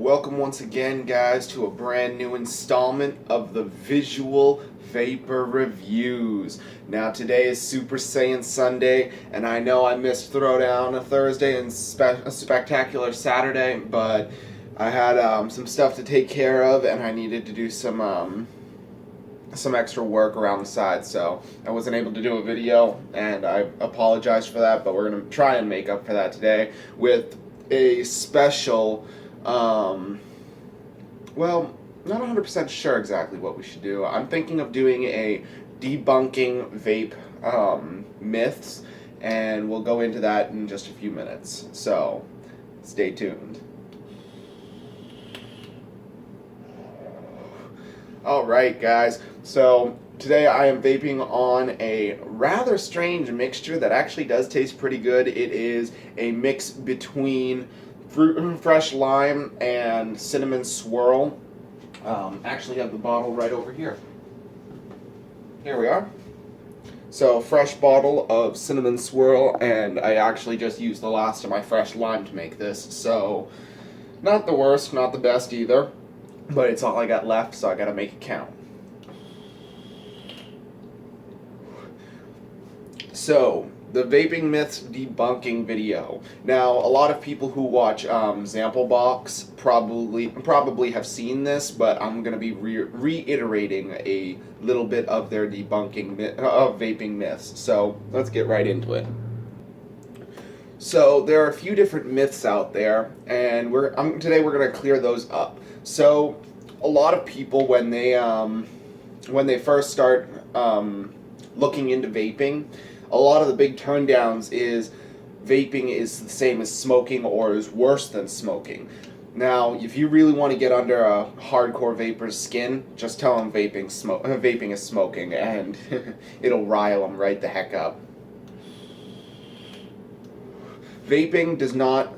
Welcome once again, guys, to a brand new installment of the Visual Vapor Reviews. Now, today is Super Saiyan Sunday, and I know I missed Throwdown a Thursday and a spectacular Saturday, but I had some stuff to take care of, and I needed to do some extra work around the side, so I wasn't able to do a video, and I apologize for that, but we're going to try and make up for that today with a special, well, not 100% sure exactly what we should do. I'm thinking of doing a debunking vape myths, and we'll go into that in just a few minutes, so stay tuned. Alright, guys, so today I am vaping on a rather strange mixture that actually does taste pretty good. It is a mix between fresh lime and cinnamon swirl. Actually have the bottle right over here. Here we are. So, fresh bottle of cinnamon swirl, and I actually just used the last of my fresh lime to make this, so not the worst, not the best either. But it's all I got left, so I gotta make it count. So, the vaping myths debunking video. Now, a lot of people who watch Samplebox probably have seen this, but I'm gonna be reiterating a little bit of their debunking of vaping myths. So, let's get right into it. So, there are a few different myths out there, and today we're gonna clear those up. So, a lot of people, when they first start looking into vaping, a lot of the big turndowns is vaping is the same as smoking or is worse than smoking. Now, if you really want to get under a hardcore vapor's skin, just tell them vaping is smoking, and it'll rile them right the heck up. Vaping does not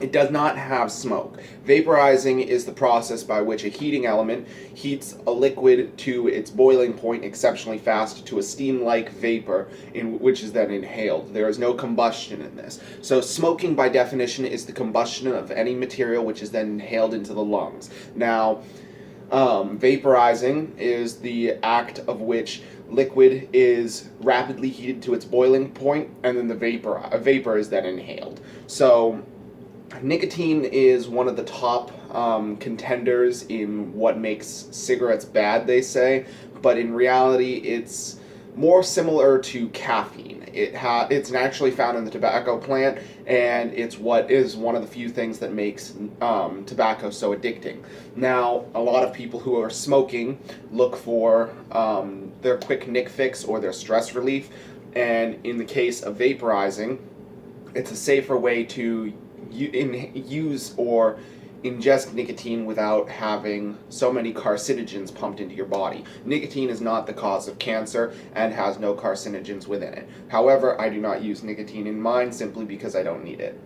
it does not have smoke. Vaporizing is the process by which a heating element heats a liquid to its boiling point exceptionally fast to a steam-like vapor, which is then inhaled. There is no combustion in this. So smoking, by definition, is the combustion of any material which is then inhaled into the lungs. Now, vaporizing is the act of which liquid is rapidly heated to its boiling point, and then the vapor is then inhaled. So, nicotine is one of the top contenders in what makes cigarettes bad, they say, but in reality it's more similar to caffeine. It's actually found in the tobacco plant, and it's what is one of the few things that makes tobacco so addicting. Now, a lot of people who are smoking look for their quick nick fix or their stress relief, and in the case of vaporizing, it's a safer way to use or ingest nicotine without having so many carcinogens pumped into your body. Nicotine is not the cause of cancer and has no carcinogens within it. However, I do not use nicotine in mine simply because I don't need it.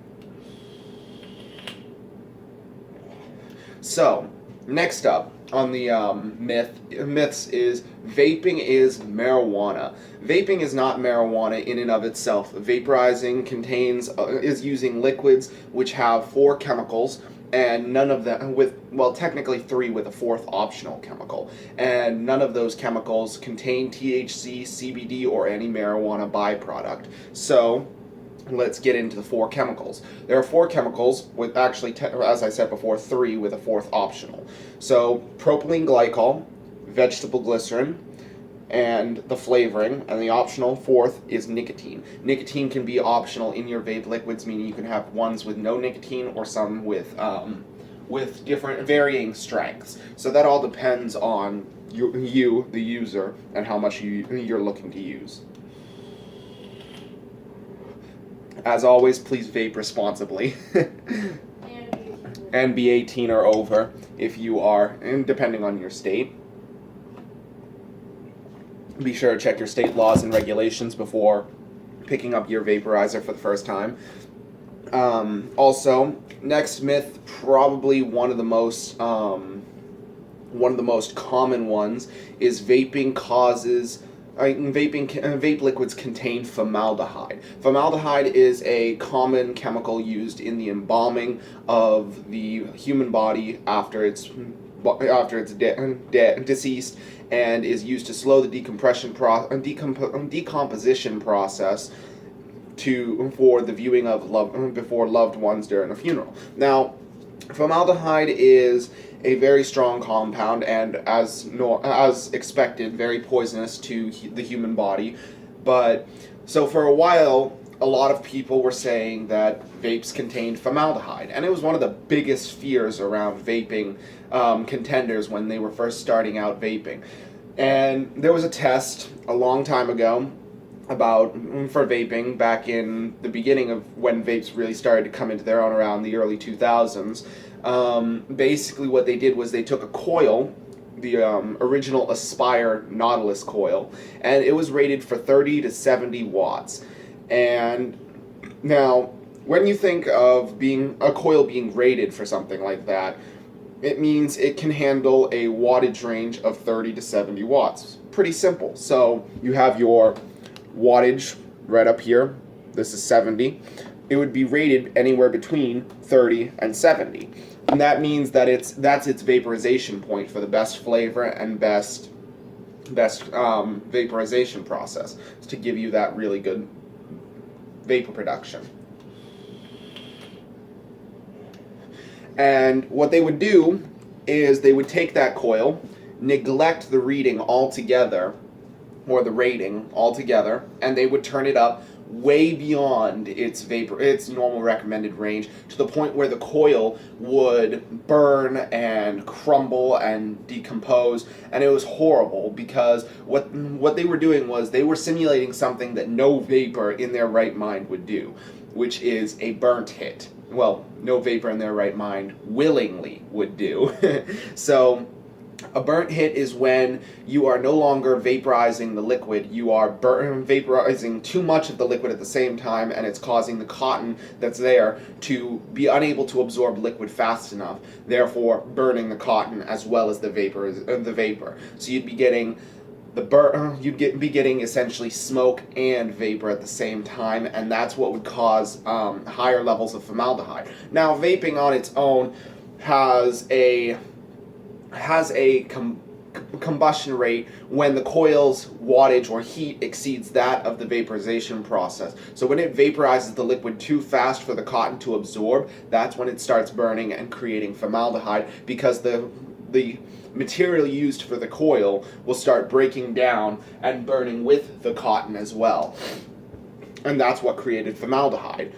So, next up on the myths is vaping is marijuana. Vaping is not marijuana in and of itself. Vaporizing is using liquids which have 4 chemicals, and none of them technically 3 with a 4th optional chemical, and none of those chemicals contain THC, CBD, or any marijuana byproduct. So, let's get into the 4 chemicals. There are 4 chemicals, with actually, as I said before, 3 with a 4th optional. So, propylene glycol, vegetable glycerin, and the flavoring, and the optional 4th is nicotine. Nicotine can be optional in your vape liquids, meaning you can have ones with no nicotine or some with different varying strengths. So that all depends on you, the user, and how much you're looking to use. As always, please vape responsibly. And be 18 or over if you are, and depending on your state. Be sure to check your state laws and regulations before picking up your vaporizer for the first time. Also, next myth, probably one of the most common ones, is vaping causes vape liquids contain formaldehyde. Formaldehyde is a common chemical used in the embalming of the human body after it's deceased, and is used to slow the decomposition process for the viewing of before loved ones during a funeral. Now, formaldehyde is a very strong compound, and as expected, very poisonous to the human body. But so for a while, a lot of people were saying that vapes contained formaldehyde, and it was one of the biggest fears around vaping contenders when they were first starting out vaping. And there was a test a long time ago for vaping back in the beginning of when vapes really started to come into their own around the early 2000s. Basically what they did was they took a coil, the original Aspire Nautilus coil, and it was rated for 30 to 70 watts. And now, when you think of a coil being rated for something like that, it means it can handle a wattage range of 30 to 70 watts. Pretty simple. So you have your wattage right up here. This is 70. It would be rated anywhere between 30 and 70. And that means that that's its vaporization point for the best flavor and best vaporization process to give you that really good vapor production. And what they would do is they would take that coil, neglect the reading altogether, or the rating altogether, and they would turn it up way beyond its normal recommended range, to the point where the coil would burn and crumble and decompose, and it was horrible, because what they were doing was they were simulating something that no vapor in their right mind would do, which is a burnt hit. Well, no vapor in their right mind willingly would do. So a burnt hit is when you are no longer vaporizing the liquid, you are vaporizing too much of the liquid at the same time, and it's causing the cotton that's there to be unable to absorb liquid fast enough, therefore burning the cotton as well as the vapor. So you'd be getting be getting essentially smoke and vapor at the same time, and that's what would cause higher levels of formaldehyde. Now, vaping on its own has a combustion rate when the coil's wattage or heat exceeds that of the vaporization process. So when it vaporizes the liquid too fast for the cotton to absorb, that's when it starts burning and creating formaldehyde, because the material used for the coil will start breaking down and burning with the cotton as well. And that's what created formaldehyde.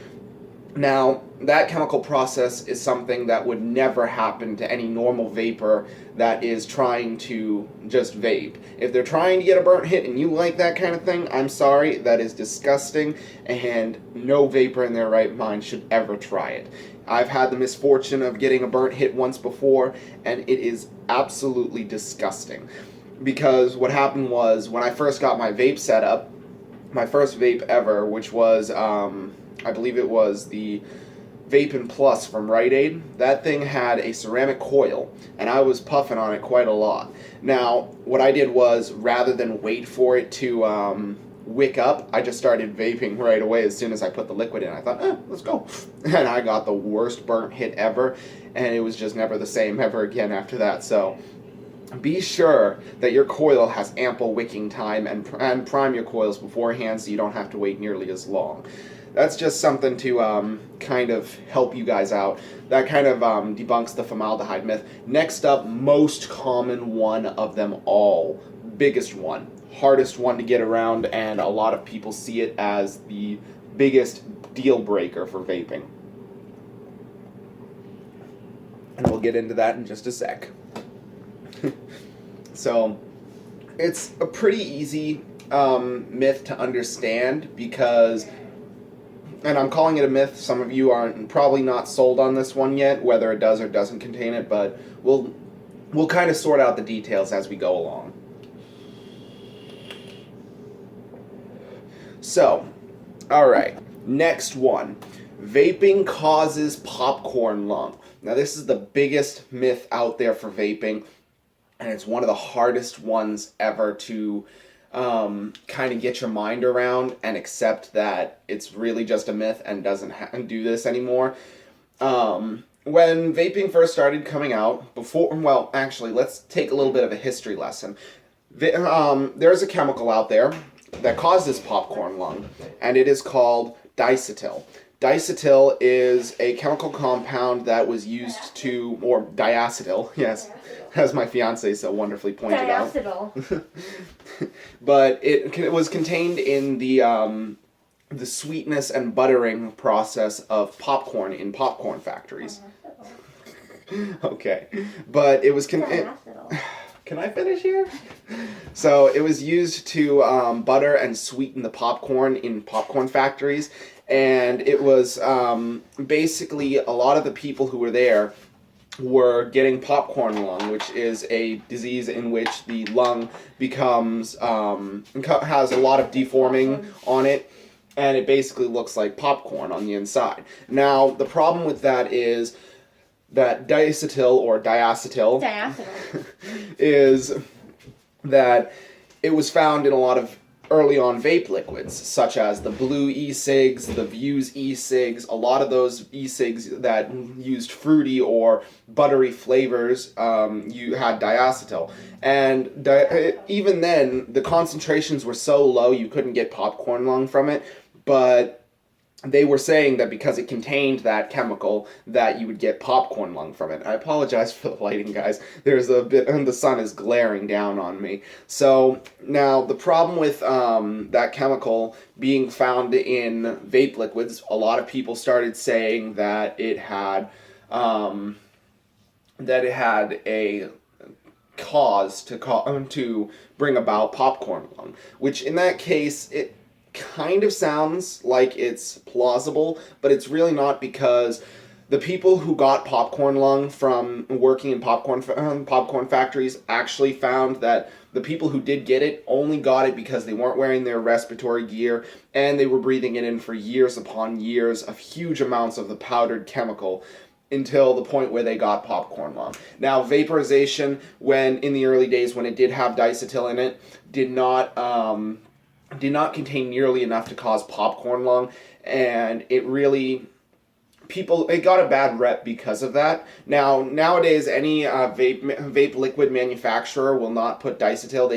Now, that chemical process is something that would never happen to any normal vapor that is trying to just vape. If they're trying to get a burnt hit and you like that kind of thing, I'm sorry, that is disgusting, and no vapor in their right mind should ever try it. I've had the misfortune of getting a burnt hit once before, and it is absolutely disgusting. Because what happened was, when I first got my vape set up, my first vape ever, which was, I believe it was the Vapin Plus from Rite Aid, that thing had a ceramic coil, and I was puffing on it quite a lot. Now, what I did was, rather than wait for it to wick up, I just started vaping right away as soon as I put the liquid in. I thought, let's go. And I got the worst burnt hit ever, and it was just never the same ever again after that. So be sure that your coil has ample wicking time, and prime your coils beforehand so you don't have to wait nearly as long. That's just something to kind of help you guys out. That kind of debunks the formaldehyde myth. Next up, most common one of them all. Biggest one. Hardest one to get around, and a lot of people see it as the biggest deal breaker for vaping. And we'll get into that in just a sec. So, it's a pretty easy myth to understand, because, and I'm calling it a myth, some of you are probably not sold on this one yet, whether it does or doesn't contain it, but we'll kind of sort out the details as we go along. So, alright, next one. Vaping causes popcorn lung. Now, this is the biggest myth out there for vaping, and it's one of the hardest ones ever to kind of get your mind around and accept that it's really just a myth and doesn't do this anymore. When vaping first started coming out, well, actually, let's take a little bit of a history lesson. There's a chemical out there that causes popcorn lung, and it is called diacetyl. Diacetyl is a chemical compound that was used to, or diacetyl, yes, as my fiance so wonderfully pointed out. But it was contained in the sweetness and buttering process of popcorn in popcorn factories. Okay, but it was can I finish here? So it was used to butter and sweeten the popcorn in popcorn factories, and it was basically a lot of the people who were there were getting popcorn lung, which is a disease in which the lung becomes has a lot of deforming on it, and it basically looks like popcorn on the inside. Now, the problem with that is that diacetyl or diacetyl is that it was found in a lot of early on vape liquids, such as the blue e-cigs, the Vuse e-cigs. A lot of those e-cigs that used fruity or buttery flavors, you had diacetyl. And even then, the concentrations were so low you couldn't get popcorn lung from it, but they were saying that because it contained that chemical that you would get popcorn lung from it. I apologize for the lighting, guys. There's a bit, and the sun is glaring down on me. So now the problem with that chemical being found in vape liquids, a lot of people started saying that it had a cause to bring about popcorn lung, which in that case it kind of sounds like it's plausible, but it's really not, because the people who got popcorn lung from working in popcorn factories actually found that the people who did get it only got it because they weren't wearing their respiratory gear and they were breathing it in for years upon years of huge amounts of the powdered chemical until the point where they got popcorn lung. Now, vaporization, when in the early days when it did have diacetyl in it, did not contain nearly enough to cause popcorn lung, and it got a bad rep because of that. Now, nowadays, any vape liquid manufacturer will not put diacetyl.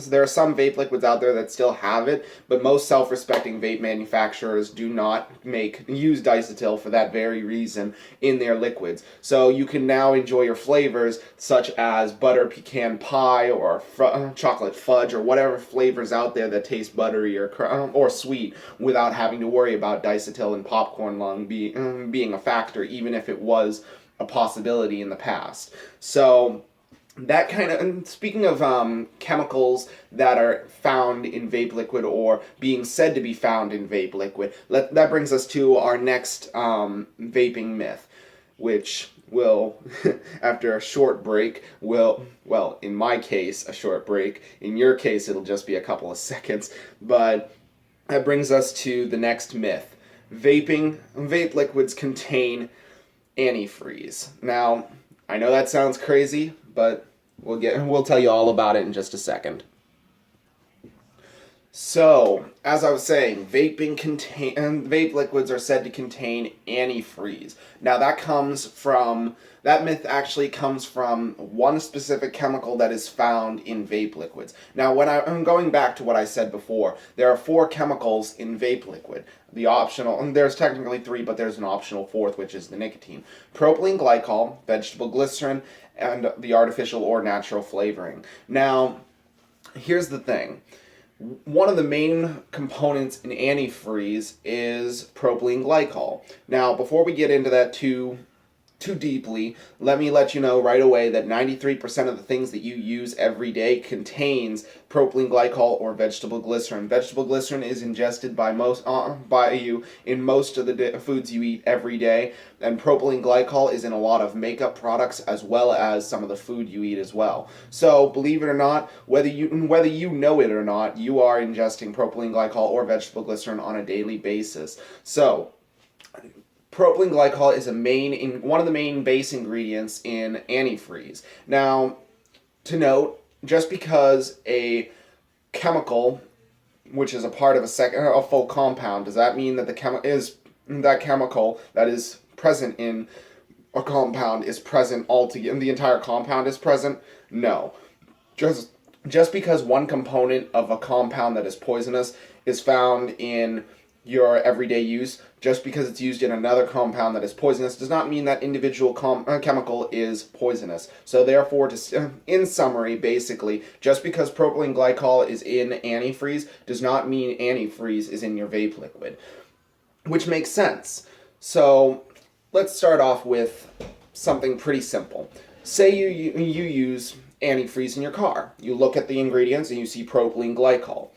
There are some vape liquids out there that still have it, but most self-respecting vape manufacturers do not use diacetyl for that very reason in their liquids. So you can now enjoy your flavors such as butter pecan pie or chocolate fudge or whatever flavors out there that taste buttery or sweet without having to worry about diacetyl and popcorn lung being a factor, even if it was a possibility in the past. So that kind of, and speaking of chemicals that are found in vape liquid or being said to be found in vape liquid, that brings us to our next vaping myth, which will, after a short break, well, in my case, a short break. In your case, it'll just be a couple of seconds. But that brings us to the next myth. Vape liquids contain antifreeze. Now, I know that sounds crazy, but we'll tell you all about it in just a second. So, as I was saying, vape liquids are said to contain antifreeze. Now, that myth actually comes from one specific chemical that is found in vape liquids. Now, I'm going back to what I said before, there are 4 chemicals in vape liquid. And there's technically 3, but there's an optional 4th, which is the nicotine. Propylene glycol, vegetable glycerin, and the artificial or natural flavoring. Now, here's the thing. One of the main components in antifreeze is propylene glycol. Now, before we get into that too deeply, let me let you know right away that 93% of the things that you use every day contains propylene glycol or vegetable glycerin. Vegetable glycerin is ingested by you in most of the foods you eat every day, and propylene glycol is in a lot of makeup products as well as some of the food you eat as well. So, believe it or not, whether you know it or not, you are ingesting propylene glycol or vegetable glycerin on a daily basis. So, propylene glycol is one of the main base ingredients in antifreeze. Now, to note, just because a chemical, which is a part of a full compound, does that mean that that chemical that is present in a compound is present altogether, and the entire compound is present? No. Just just because one component of a compound that is poisonous is found in your everyday use, just because it's used in another compound that is poisonous, does not mean that individual chemical is poisonous. So therefore, in summary, basically, just because propylene glycol is in antifreeze does not mean antifreeze is in your vape liquid, which makes sense. So let's start off with something pretty simple. Say you use antifreeze in your car. You look at the ingredients and you see propylene glycol.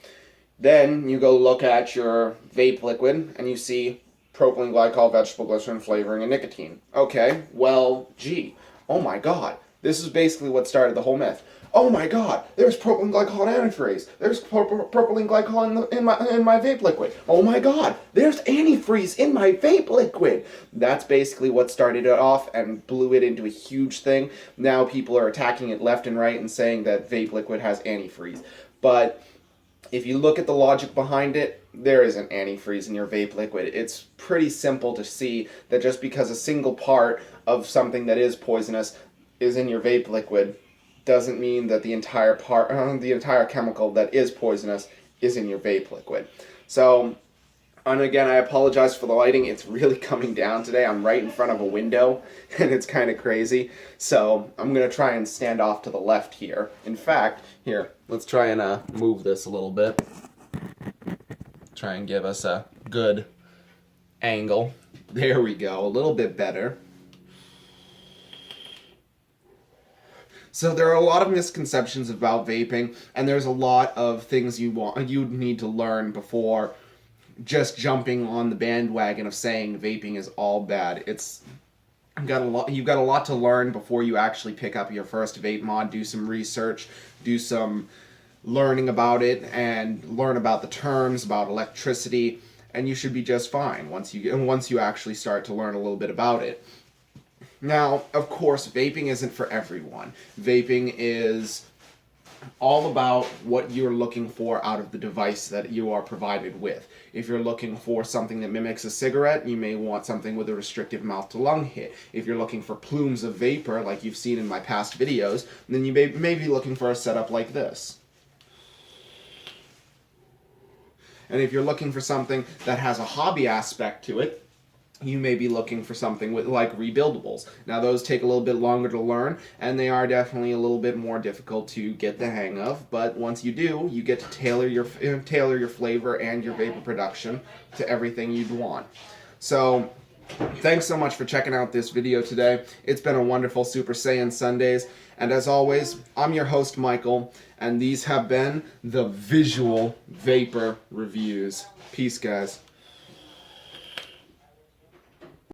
Then you go look at your vape liquid and you see propylene glycol, vegetable glycerin, flavoring, and nicotine. Okay, well, gee, oh my god, this is basically what started the whole myth. Oh my god, there's propylene glycol in antifreeze. There's propylene glycol in my vape liquid. Oh my god, there's antifreeze in my vape liquid. That's basically what started it off and blew it into a huge thing. Now people are attacking it left and right and saying that vape liquid has antifreeze. But if you look at the logic behind it, there isn't antifreeze in your vape liquid. It's pretty simple to see that just because a single part of something that is poisonous is in your vape liquid doesn't mean that the entire chemical that is poisonous is in your vape liquid. So, and again, I apologize for the lighting. It's really coming down today. I'm right in front of a window, and it's kind of crazy. So I'm going to try and stand off to the left here. In fact, here, let's try and move this a little bit. Try and give us a good angle. There we go, a little bit better. So there are a lot of misconceptions about vaping, and there's a lot of things you need to learn before just jumping on the bandwagon of saying vaping is all bad. You've got a lot to learn before you actually pick up your first vape mod. Do some research, do some learning about it, and learn about the terms, about electricity, and you should be just fine once you actually start to learn a little bit about it. Now, of course, vaping isn't for everyone. Vaping is all about what you're looking for out of the device that you are provided with. If you're looking for something that mimics a cigarette, you may want something with a restrictive mouth-to-lung hit. If you're looking for plumes of vapor, like you've seen in my past videos, then you may be looking for a setup like this. And if you're looking for something that has a hobby aspect to it, you may be looking for something like rebuildables. Now those take a little bit longer to learn, and they are definitely a little bit more difficult to get the hang of, but once you do, you get to tailor your flavor and your vapor production to everything you'd want. So, thanks so much for checking out this video today. It's been a wonderful Super Saiyan Sundays, and as always, I'm your host Michael, and these have been the Visual Vapor Reviews. Peace, guys.